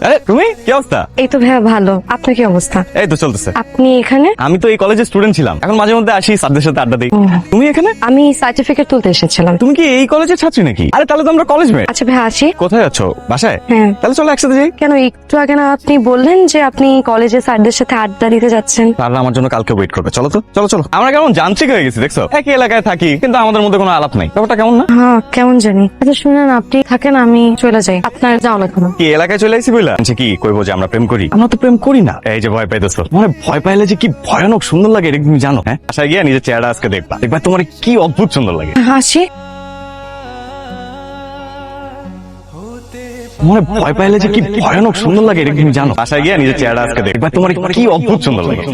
আরে তুমি কি অবস্থা? এই তো ভাইয়া ভালো। আপনার কি অবস্থা? এই তো চলতেছে। আপনি এখানে? আমি তো এই কলেজের স্টুডেন্ট ছিলাম, এখন মাঝে মধ্যে আসি স্যারদের সাথে আড্ডা দিই। ও। তুমি এখানে? আমি সার্টিফিকেট তুলতে এসেছিলাম। তুমি কি এই কলেজের ছাত্রী নাকি? আরে তাহলে তো আমরা কলেজ মেট। আচ্ছা ভাইয়া আসি। কোথায় আছো? বাসায়? হ্যাঁ। তাহলে চলো একসাথে যাই। কেন একটু আগে না আপনি বললেন যে আপনি কলেজে স্যারদের সাথে আড্ডা দিতে যাচ্ছেন? তারা আমার জন্য কালকে ওয়েট করবে। চলো তো, চলো চলো। আমরা কেমন যান্ত্রিক হয়ে গেছি দেখছো? একই এলাকায় থাকি কিন্তু আমাদের মধ্যে কোনো আলাপ নাই। ব্যাপারটা কেমন না? হ্যাঁ কেমন জানি। আচ্ছা শুনেন, আপনি থাকেন, আমি চলে যাই। আপনার যাওয়া লাগবে না। কি এলাকায় চলে আইছি বইলা আচ্ছা কি কইবো যে আমরা প্রেম করি? আমরা তো প্রেম করি না। এই যে ভয় পাইতেছো, মানে ভয় পাইলে যে কি ভয়ানক সুন্দর লাগে এটা তুমি জানো? হ্যাঁ, আশা গিয়া নিজের চেহারা আজকে দেখবা, দেখবা তোমার কি অদ্ভুত সুন্দর লাগে। হাসি। মানে ভয় পাইলে যে কি ভয়ানক সুন্দর লাগে এটা তুমি জানো? আশা গিয়া নিজের চেহারা আজকে দেখবা, তোমার কি অদ্ভুত সুন্দর লাগে।